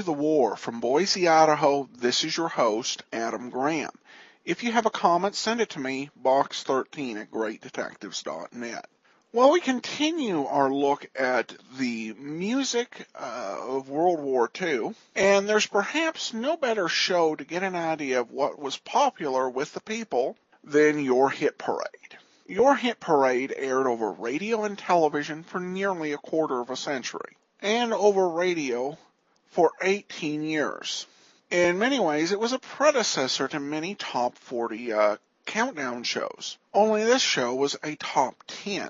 the War. From Boise, Idaho, this is your host, Adam Graham. If you have a comment, send it to me, box13@greatdetectives.net. Well, we continue our look at the music of World War II, and there's perhaps no better show to get an idea of what was popular with the people than Your Hit Parade. Your Hit Parade aired over radio and television for nearly a quarter of a century, and over radio for 18 years. In many ways, it was a predecessor to many top 40 countdown shows. Only this show was a top 10.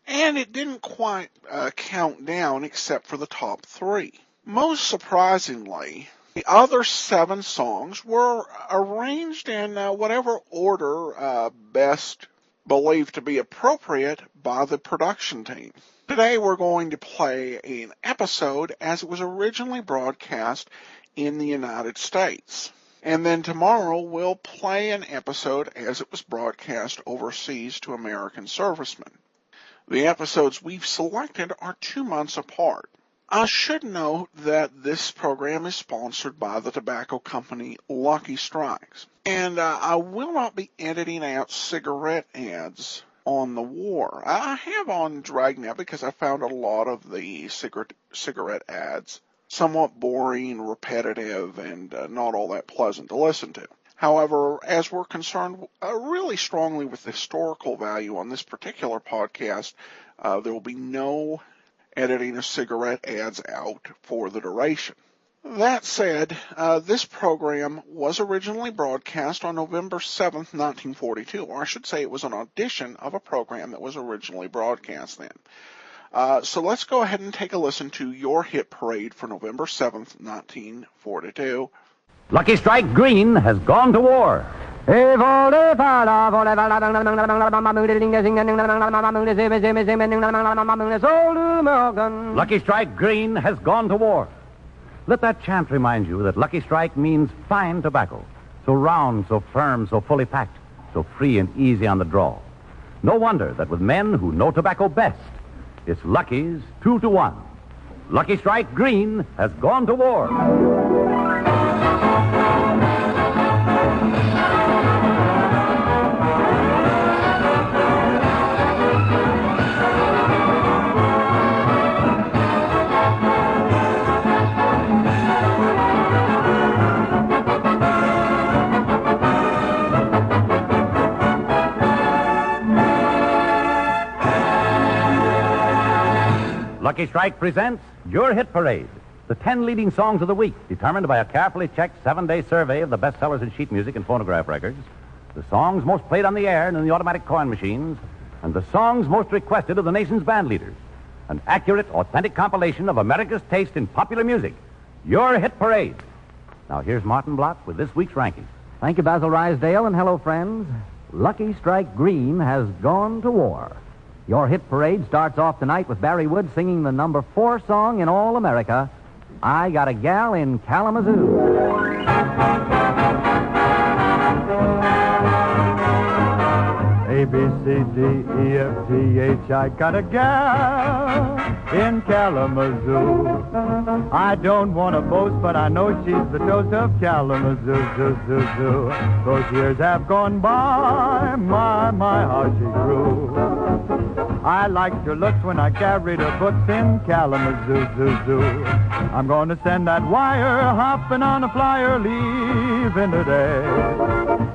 And it didn't quite count down except for the top 3. Most surprisingly, the other 7 songs were arranged in whatever order best believed to be appropriate by the production team. Today we're going to play an episode as it was originally broadcast in the United States. And then tomorrow we'll play an episode as it was broadcast overseas to American servicemen. The episodes we've selected are 2 months apart. I should note that this program is sponsored by the tobacco company Lucky Strikes. And I will not be editing out cigarette ads on the war. I have on Dragnet because I found a lot of the cigarette ads somewhat boring, repetitive, and not all that pleasant to listen to. However, as we're concerned really strongly with the historical value on this particular podcast, there will be no editing of cigarette ads out for the duration. That said, this program was originally broadcast on November 7th, 1942, or I should say it was an audition of a program that was originally broadcast then. So let's go ahead and take a listen to Your Hit Parade for November 7th, 1942. Lucky Strike Green has gone to war. Lucky Strike Green has gone to war. Let that chant remind you that Lucky Strike means fine tobacco. So round, so firm, so fully packed, so free and easy on the draw. No wonder that with men who know tobacco best, it's Lucky's 2-to-1. Lucky Strike Green has gone to war. Lucky Strike presents Your Hit Parade, the 10 leading songs of the week, determined by a carefully checked 7-day survey of the bestsellers in sheet music and phonograph records, the songs most played on the air and in the automatic coin machines, and the songs most requested of the nation's band leaders. An accurate, authentic compilation of America's taste in popular music. Your Hit Parade. Now here's Martin Block with this week's ranking. Thank you, Basil Rysdale, and hello, friends. Lucky Strike Green has gone to war. Your Hit Parade starts off tonight with Barry Wood singing the number 4 song in all America, I Got a Gal in Kalamazoo. A, B, C, D, E, F, G, H, I got a gal in Kalamazoo. I don't want to boast, but I know she's the toast of Kalamazoo. Zoo, zoo, zoo. Those years have gone by, my, how she grew. I liked her looks when I carried her books in Kalamazoo, zoo, zoo. I'm going to send that wire hopping on a flyer, leaving today.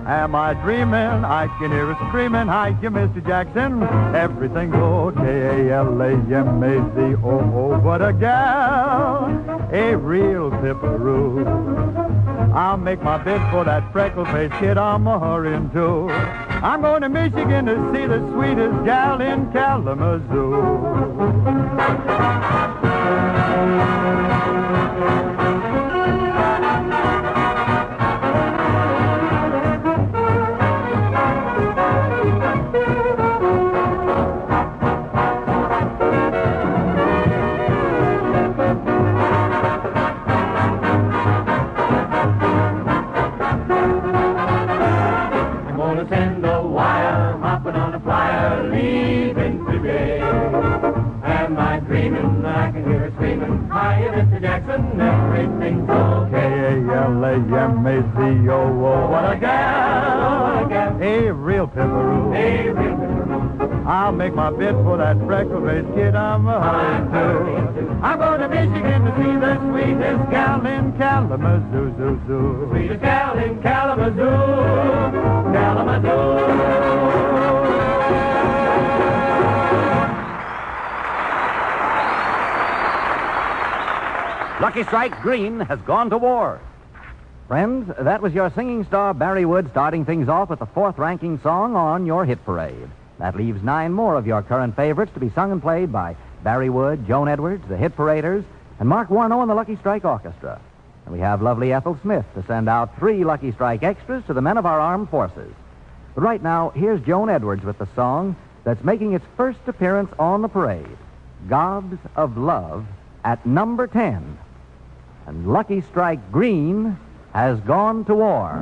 Am I dreaming? I can hear her screaming, hi, you, Mr. Jackson. Everything's okay, A-L-A-M-A-Z-O-O. What a gal, a real pipperoo. I'll make my bid for that freckle-faced kid I'm a-hurrying to. I'm going to Michigan to see the sweetest gal in Kalamazoo. Everything's L-A-Z-Z-O-O. What a gal, a real pipperoo. I'll make my bid for that freckle-faced kid I'm a hurrying to. I'm going to Michigan to see the sweetest gal in Kalamazoo, zoo, zoo. Sweetest gal in Kalamazoo, Kalamazoo. Lucky Strike Green has gone to war. Friends, that was your singing star, Barry Wood, starting things off with the 4th-ranking song on your hit parade. That leaves 9 more of your current favorites to be sung and played by Barry Wood, Joan Edwards, the Hit Paraders, and Mark Warno and the Lucky Strike Orchestra. And we have lovely Ethel Smith to send out 3 Lucky Strike extras to the men of our armed forces. But right now, here's Joan Edwards with the song that's making its first appearance on the parade, Gobs of Love, at number 10. And Lucky Strike Green has gone to war.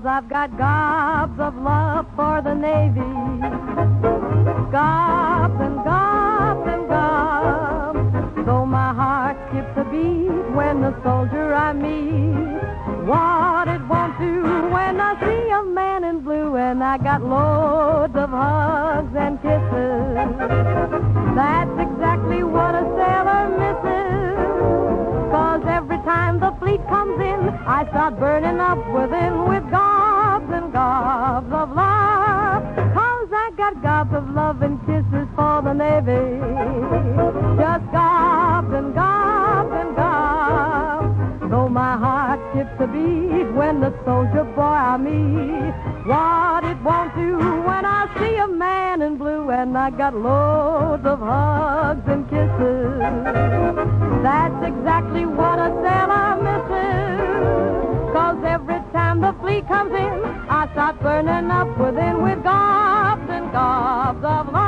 I've got gobs of love for the Navy. Gobs and gobs and gobs. Though my heart skips a beat when the soldier I meet. What it won't do when I see a man in blue, and I got loads of hugs and kisses. That's exactly what a sailor misses. 'Cause every time the fleet comes in, I start burning up within with gobs and gobs of love. 'Cause I got gobs of love and kisses for the Navy. Just gobs and gobs and gobs. Though my heart skips a beat when the soldier boy I meet. What it won't do when I see a man in blue, and I got loads of hugs and kisses. That's exactly what a sailor misses. 'Cause every time the fleet comes in, I start burning up within with gobs and gobs of love.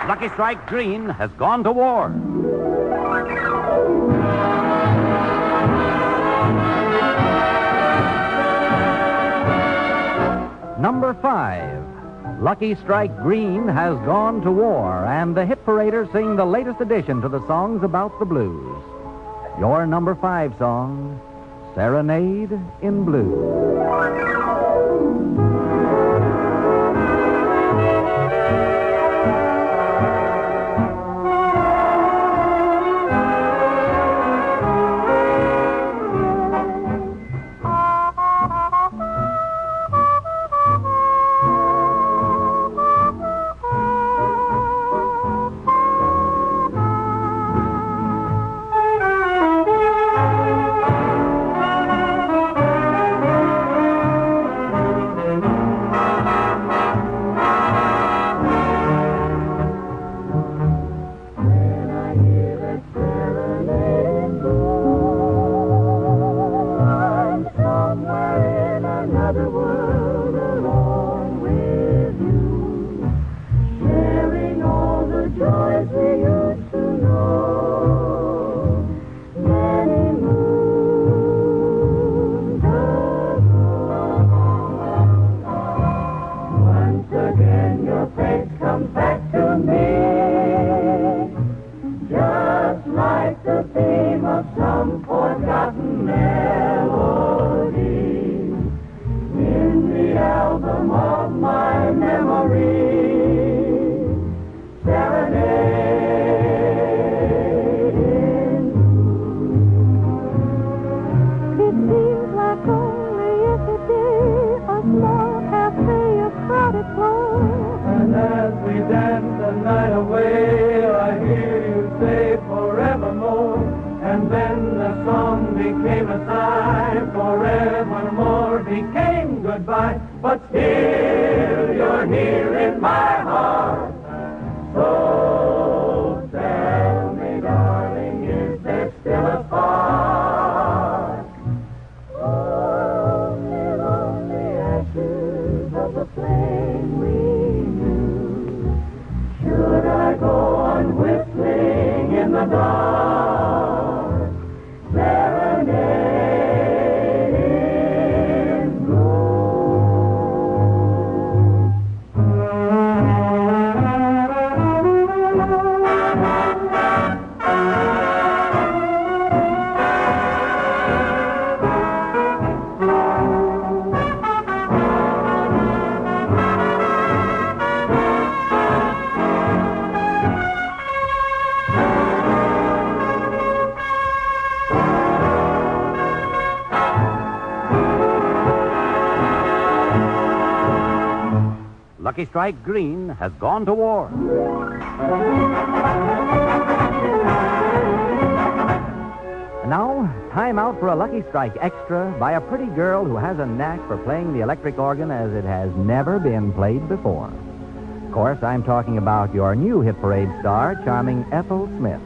Lucky Strike Green has gone to war. Number 5, Lucky Strike Green has gone to war, and the Hit Paraders sing the latest addition to the songs about the blues. Your number 5 song, Serenade in Blue. we dance the night away. I hear you say forevermore, and then the song became a sigh. Forevermore became goodbye, but still you're here in my heart. So tell me, darling, is there still a spark? Only lonely ashes of the flame we knew. Should I go on whistling in the dark, serenading blue? Lucky Strike Green has gone to war. And now, time out for a Lucky Strike Extra by a pretty girl who has a knack for playing the electric organ as it has never been played before. Of course, I'm talking about your new hit parade star, charming Ethel Smith.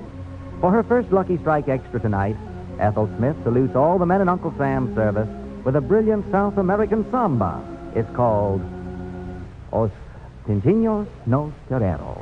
For her first Lucky Strike Extra tonight, Ethel Smith salutes all the men in Uncle Sam's service with a brilliant South American samba. It's called Os Tintinos Nos Toreros.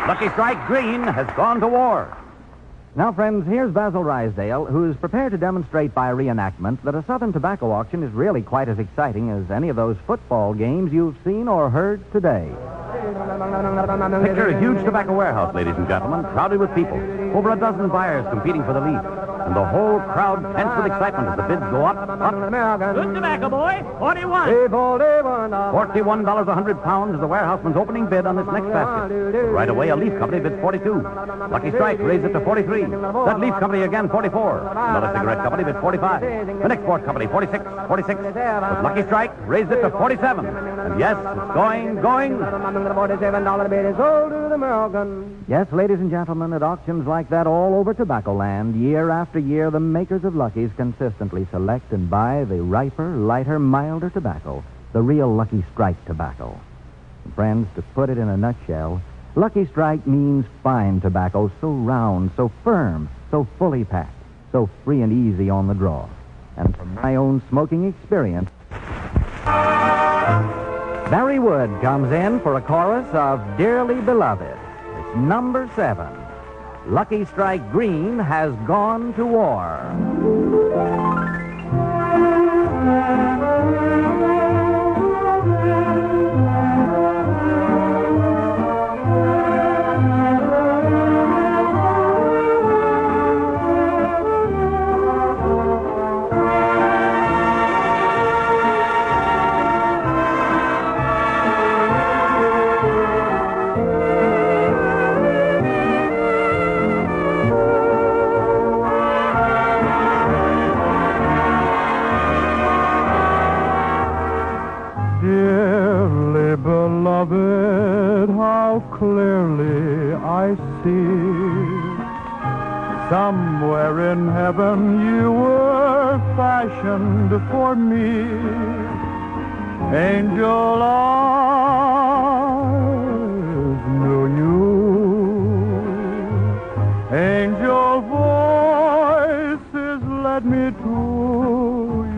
Lucky Strike Green has gone to war. Now, friends, here's Basil Rysdale, who's prepared to demonstrate by reenactment that a Southern tobacco auction is really quite as exciting as any of those football games you've seen or heard today. Picture a huge tobacco warehouse, ladies and gentlemen, crowded with people. Over a dozen buyers competing for the lead. And the whole crowd tense with excitement as the bids go up. Good tobacco, boy. 41. $41 a 100 pounds is the warehouseman's opening bid on this next basket. Right away, a leaf company bids 42. Lucky Strike raised it to 43. That leaf company again, 44. Another cigarette company bids 45. An export company, 46. But Lucky Strike raised it to 47. And yes, it's going. $47 bid is sold to the American. Yes, ladies and gentlemen, at auctions like that all over Tobacco Land, year after year, the makers of Lucky's consistently select and buy the riper, lighter, milder tobacco, the real Lucky Strike tobacco. And friends, to put it in a nutshell, Lucky Strike means fine tobacco, so round, so firm, so fully packed, so free and easy on the draw. And from my own smoking experience, Barry Wood comes in for a chorus of Dearly Beloved. It's number 7. Lucky Strike Green has gone to war. Somewhere in heaven you were fashioned for me. Angel eyes knew you. Angel voices led me to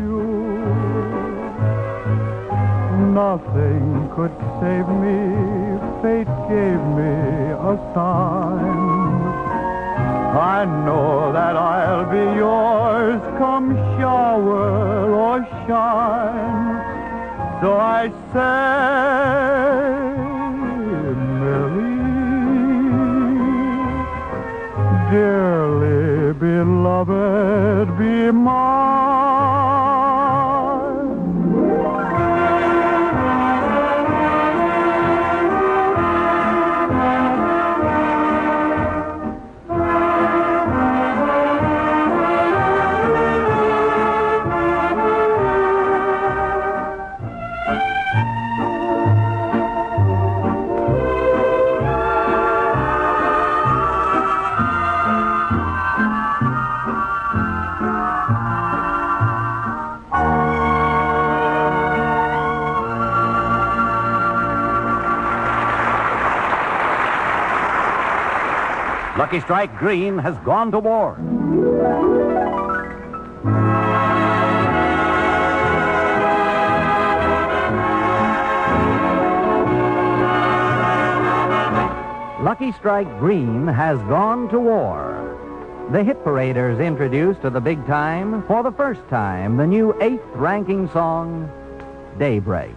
you. Nothing could save me. Fate gave me a sign. I know that I'll be yours come shower or shine. So I say, Millie, dearly beloved, be mine. Lucky Strike Green has gone to war. Lucky Strike Green has gone to war. The Hit Paraders introduced to the big time, for the first time, the new 8th ranking song, Daybreak.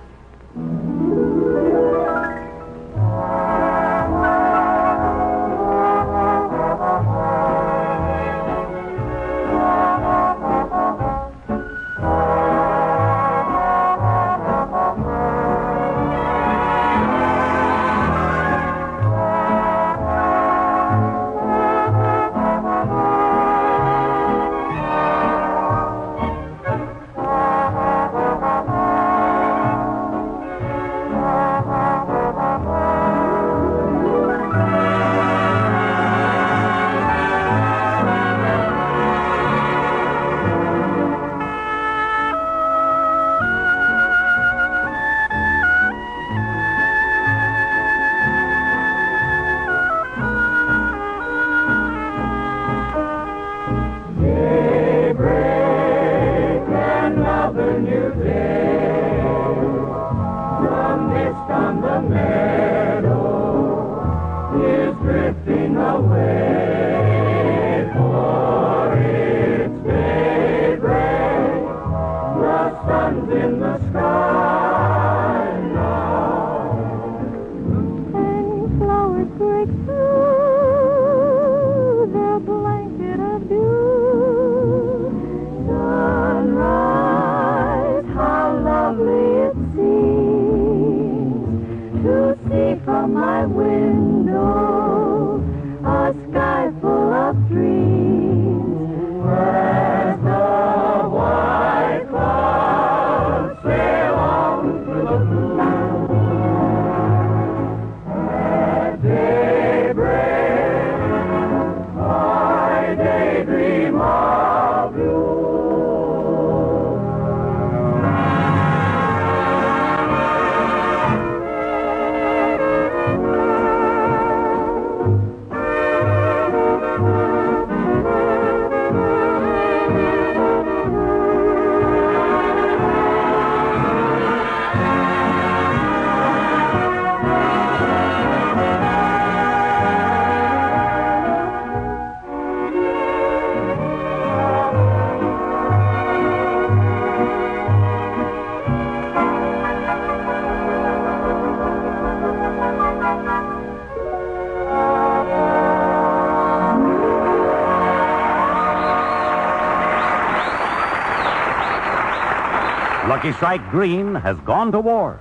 Lucky Strike Green has gone to war.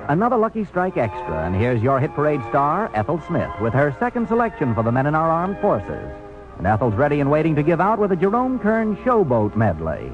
Another Lucky Strike Extra, and here's your Hit Parade star, Ethel Smith, with her second selection for the men in our armed forces. And Ethel's ready and waiting to give out with a Jerome Kern Showboat medley.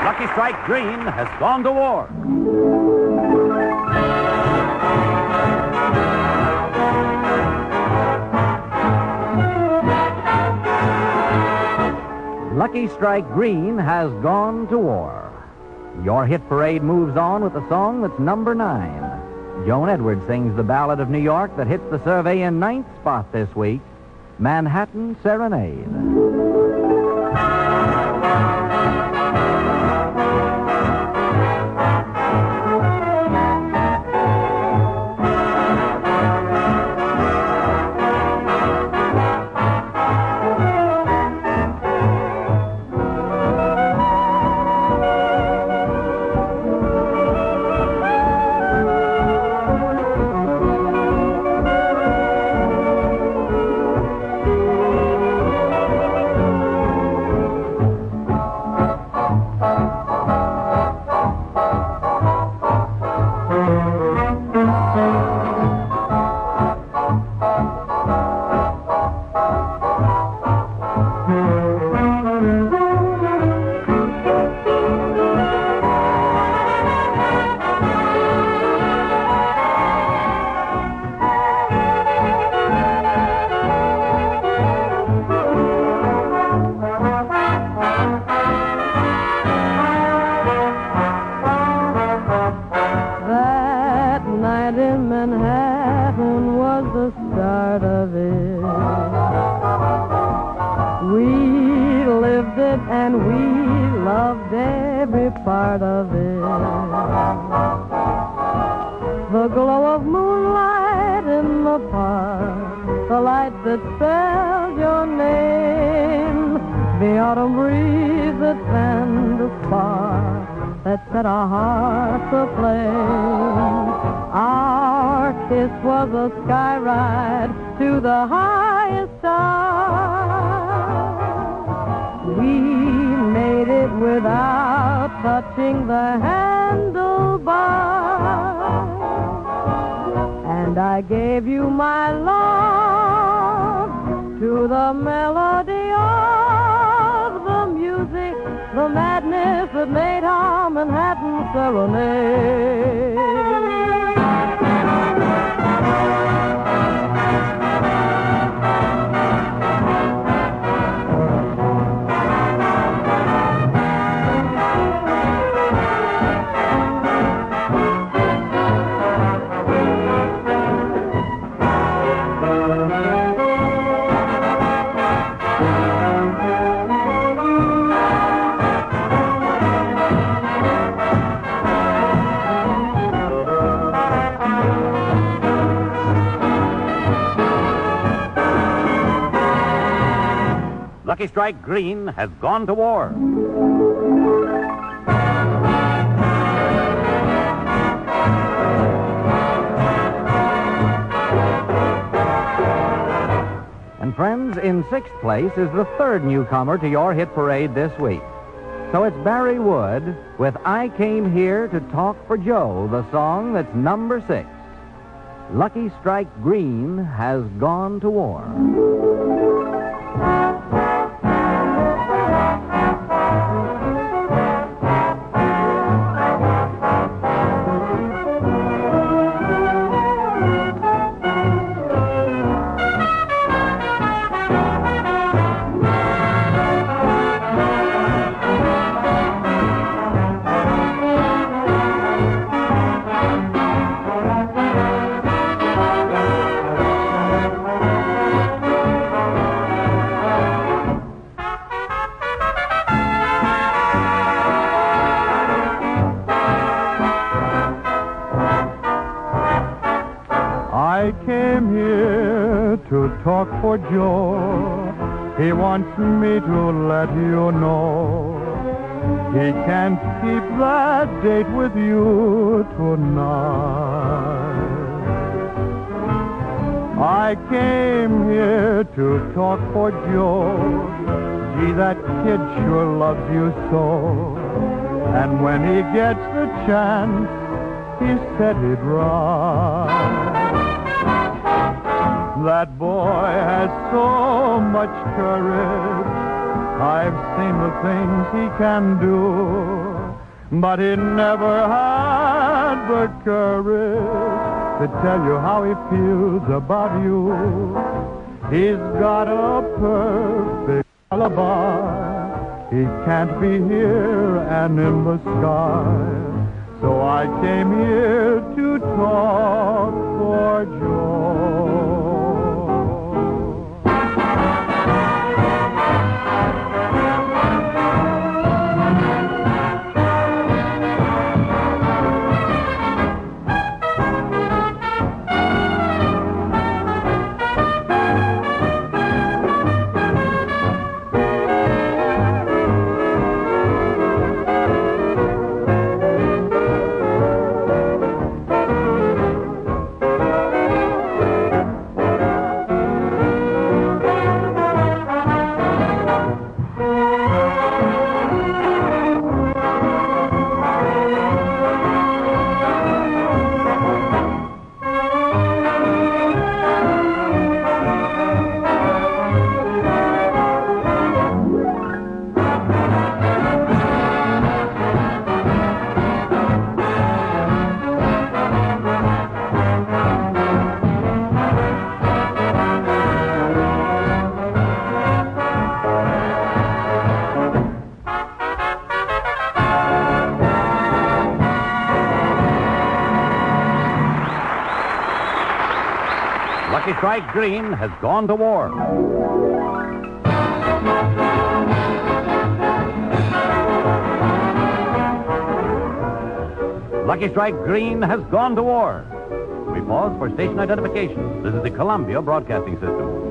Lucky Strike Green has gone to war. Lucky Strike Green has gone to war. Your hit parade moves on with a song that's number 9. Joan Edwards sings the Ballad of New York that hits the survey in 9th spot this week, Manhattan Serenade. Manhattan was the start of it. We lived it and we loved every part of it. The glow of moonlight in the park, the light that spelled your name, the autumn breeze that fanned the spark that set our hearts aflame. Our kiss was a sky ride to the highest star. We made it without touching the handlebar. And I gave you my love to the melody of the music, the madness that made our Manhattan Serenade. Lucky Strike Green has gone to war. And friends, in sixth place is the third newcomer to your hit parade this week. So it's Barry Wood with I Came Here to Talk for Joe, the song that's number 6. Lucky Strike Green has gone to war. I came here to talk for Joe. He wants me to let you know he can't keep that date with you tonight. I came here to talk for Joe. Gee, that kid sure loves you so. And when he gets the chance, he said he'd ride. That boy has so much courage. I've seen the things he can do, but he never had the courage to tell you how he feels about you. He's got a perfect alibi. He can't be here and in the sky. So I came here to talk for Joe. Lucky Strike Green has gone to war. Lucky Strike Green has gone to war. We pause for station identification. This is the Columbia Broadcasting System.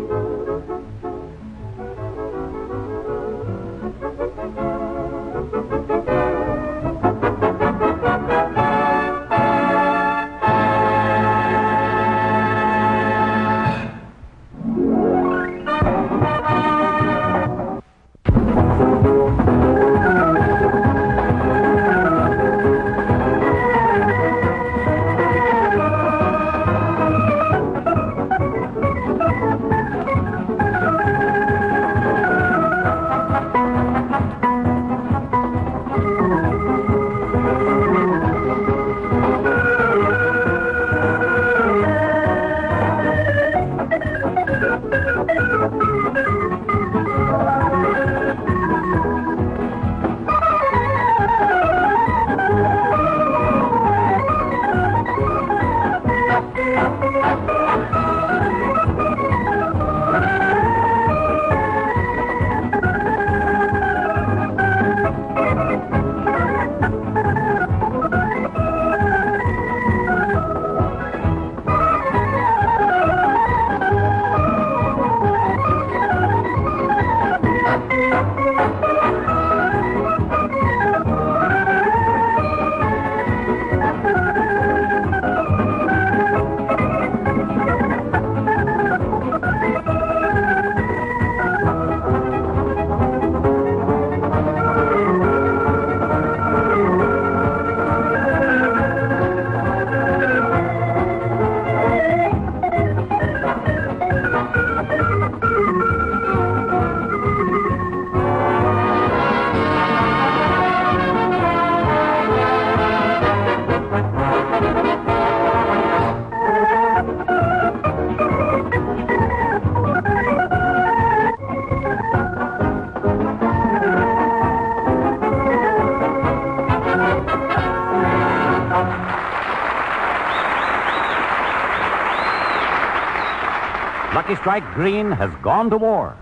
Strike Green has gone to war.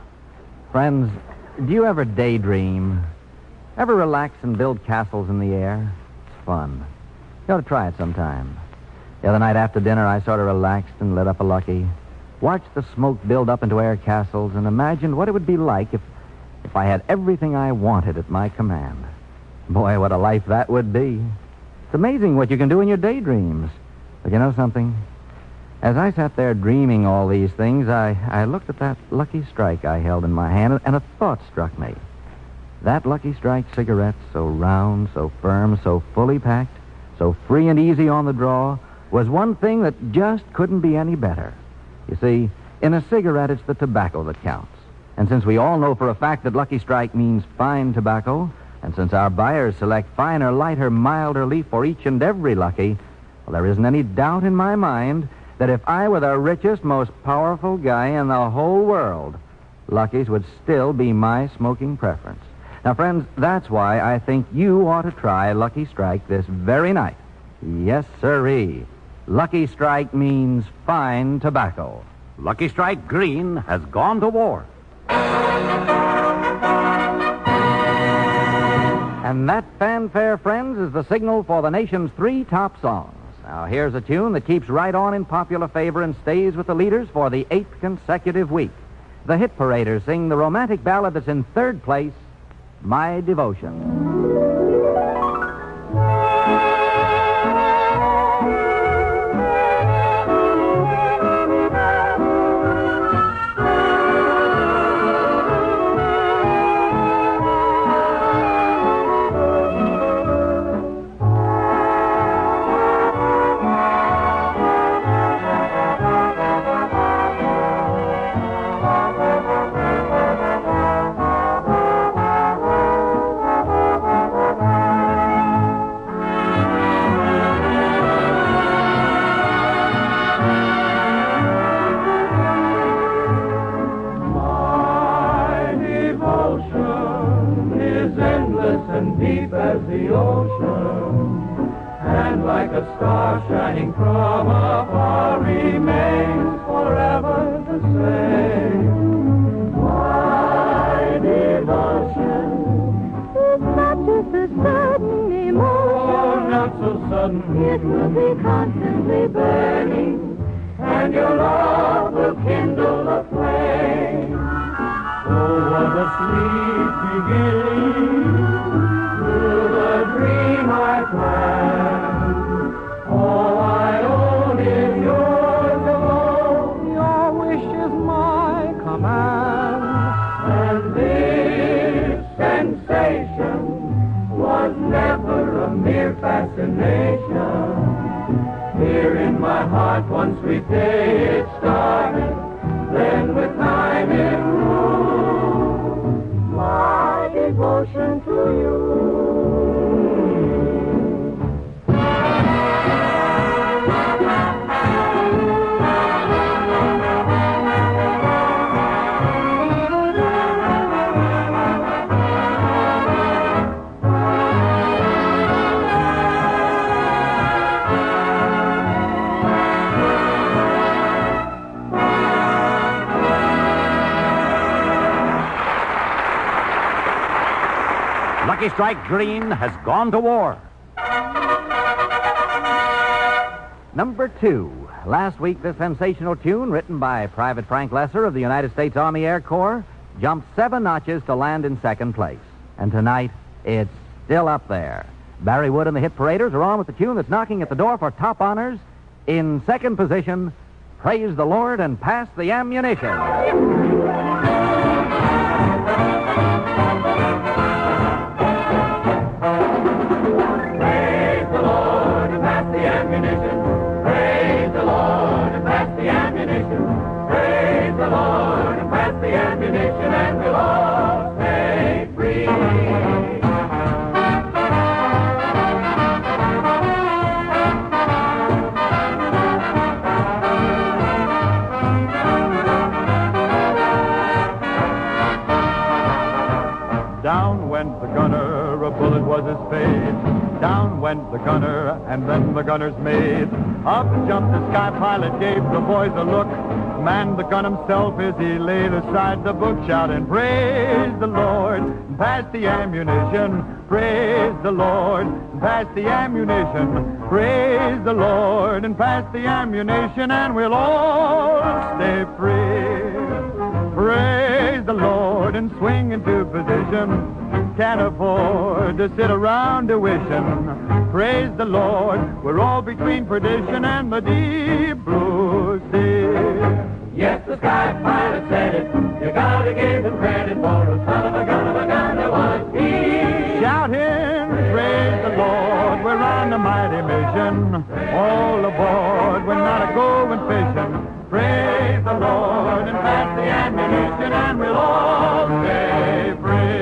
Friends, do you ever daydream? Ever relax and build castles in the air? It's fun. You ought to try it sometime. The other night after dinner, I sort of relaxed and lit up a Lucky, watched the smoke build up into air castles, and imagined what it would be like if I had everything I wanted at my command. Boy, what a life that would be. It's amazing what you can do in your daydreams. But you know something? As I sat there dreaming all these things, I looked at that Lucky Strike I held in my hand, and a thought struck me. That Lucky Strike cigarette, so round, so firm, so fully packed, so free and easy on the draw, was one thing that just couldn't be any better. You see, in a cigarette, it's the tobacco that counts. And since we all know for a fact that Lucky Strike means fine tobacco, and since our buyers select finer, lighter, milder leaf for each and every Lucky, well, there isn't any doubt in my mind that if I were the richest, most powerful guy in the whole world, Lucky's would still be my smoking preference. Now, friends, that's why I think you ought to try Lucky Strike this very night. Yes, sirree. Lucky Strike means fine tobacco. Lucky Strike Green has gone to war. And that fanfare, friends, is the signal for the nation's 3 top songs. Now, here's a tune that keeps right on in popular favor and stays with the leaders for the 8th consecutive week. The Hit Paraders sing the romantic ballad that's in 3rd place, My Devotion. Deep as the ocean, and like a star shining from afar, remains forever the same. My devotion is not just a sudden emotion. Oh, not so sudden. It will be constantly burning, and your love will kindle a flame. Oh, what a sweet beginning to the dream I planned. All I own is yours alone. Your wish is my command. And this sensation was never a mere fascination. Here in my heart one sweet day it started, then with time it grew. My devotion to you. Lucky Strike Green has gone to war. Number 2. Last week, this sensational tune, written by Private Frank Lesser of the United States Army Air Corps, jumped 7 notches to land in 2nd place. And tonight, it's still up there. Barry Wood and the Hit Paraders are on with the tune that's knocking at the door for top honors. In 2nd position, Praise the Lord and Pass the Ammunition. And we'll all stay free. Down went the gunner, a bullet was his fate. Down went the gunner, and then the gunner's mate. Up jumped the sky pilot, gave the boys a look. man begun himself as he laid aside the book, shouting, praise the Lord, and pass the ammunition. Praise the Lord, and pass the ammunition. Praise the Lord, and pass the ammunition, and we'll all stay free. Praise the Lord, and swing into position. Can't afford to sit around wishing. Praise the Lord, we're all between perdition and the deep blue sea. Yes, the sky pilot said it. You gotta give him credit for a son of a gun, there was he. Shouting, praise the Lord, we're on a mighty mission. All aboard, we're not a-going fishing. Praise the Lord, and pass the ammunition, and we'll all stay free.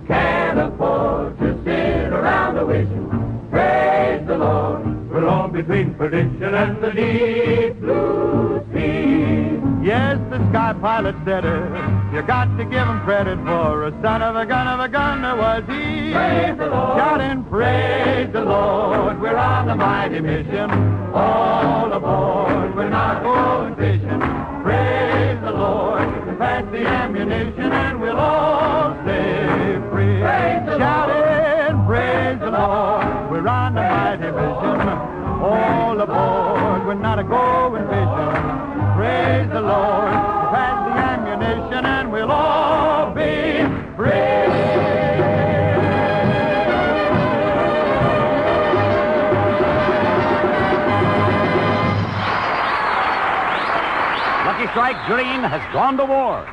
Can't afford to sit around wishing. Praise the Lord, we're all between perdition and the deep blue sea. Yes, the sky pilot said it. You got to give him credit for a son of a gun, there was he. Praise the Lord, shouting, praise the Lord, we're on a mighty mission. All aboard, we're not going fishing. Praise the Lord, pass the ammunition, and we'll all stay free. Shouting, praise the Lord, we're on a mighty mission. All aboard, we're not a-going fishing. Praise the Lord, pass the ammunition, and we'll all be free. Lucky Strike Green has gone to war.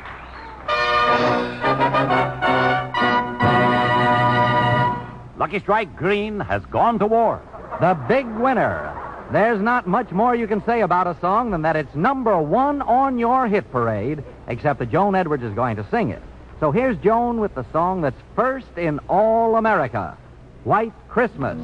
Lucky Strike Green has gone to war. The big winner. There's not much more you can say about a song than that it's number one on your hit parade, except that Joan Edwards is going to sing it. So here's Joan with the song that's first in all America, White Christmas.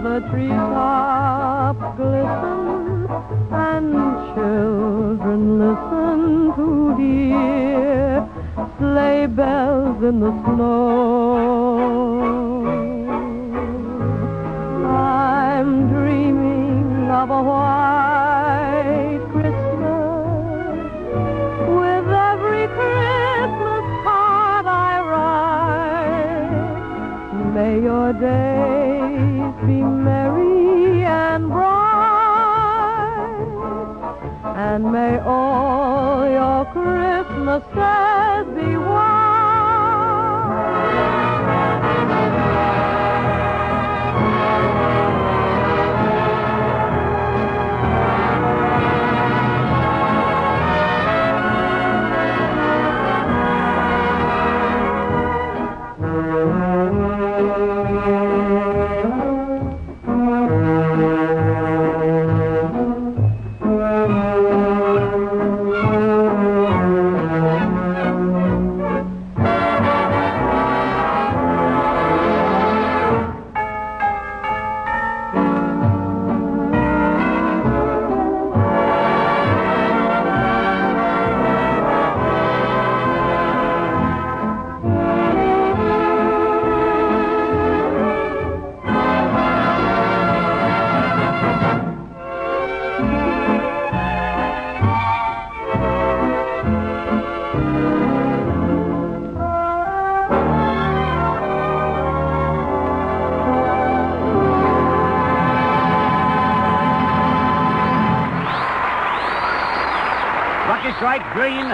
The treetops glisten and children listen to hear sleigh bells in the snow. I'm dreaming of a white Christmas. With every Christmas card I write, may your days be merry and bright, and may all your Christmases be white.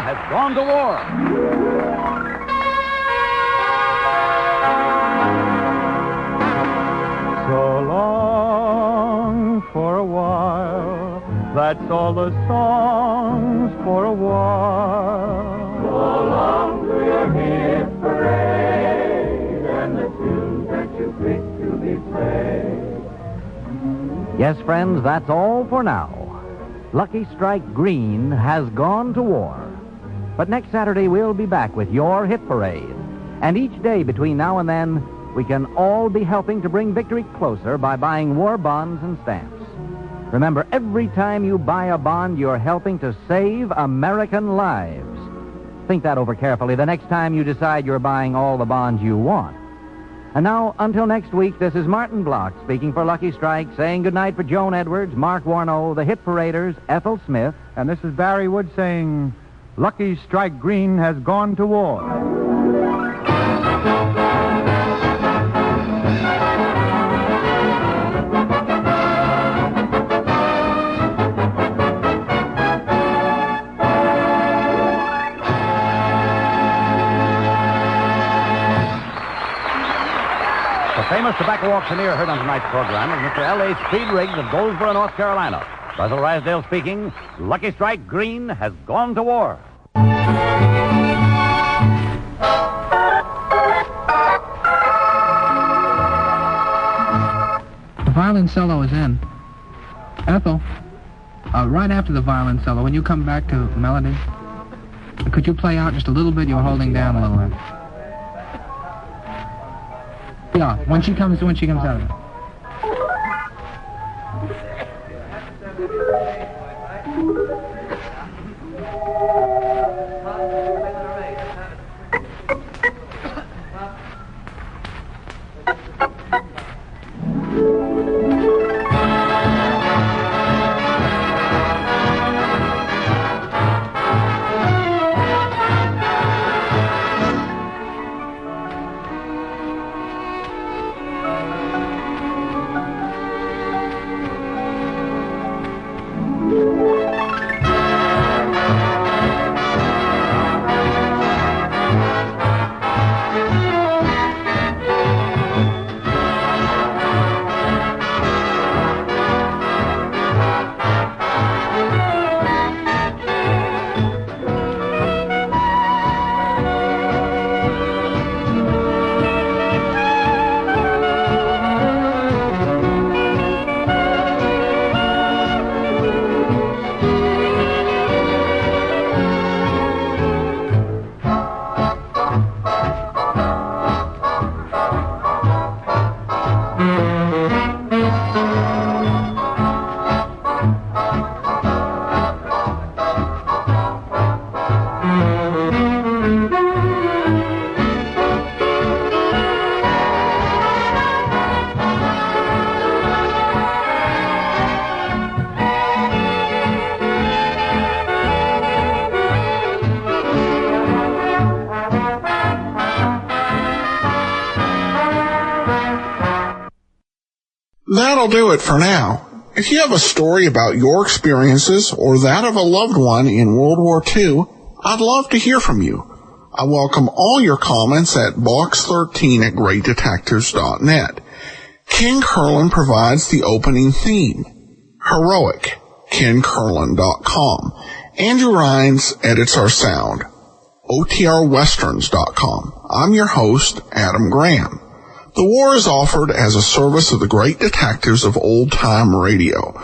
has gone to war. So long for a while, that's all the songs for a while. So long to your hit parade and the tunes that you picked to be played. Yes, friends, that's all for now. Lucky Strike Green has gone to war. But next Saturday, we'll be back with your hit parade. And each day between now and then, we can all be helping to bring victory closer by buying war bonds and stamps. Remember, every time you buy a bond, you're helping to save American lives. Think that over carefully the next time you decide you're buying all the bonds you want. And now, until next week, this is Martin Block speaking for Lucky Strike, saying goodnight for Joan Edwards, Mark Warnow, the Hit Paraders, Ethel Smith. And this is Barry Wood saying, Lucky Strike Green has gone to war. The famous tobacco auctioneer heard on tonight's program is Mr. L.A. Speed Riggs of Goldsboro, North Carolina. Basil Rasdale speaking. Lucky Strike Green has gone to war. The violin solo is in. Ethel, right after the violin solo, when you come back to melody, could you play out just a little bit? You're holding down a little bit. Yeah, when she comes out of it. That'll do it for now. If you have a story about your experiences or that of a loved one in World War II, I'd love to hear from you. I welcome all your comments at box13@greatdetectives.net. Ken Curlin provides the opening theme. Heroic, KenCurlin.com. Andrew Rhines edits our sound. OTRWesterns.com. I'm your host, Adam Graham. The war is offered as a service of the great detectives of old-time radio.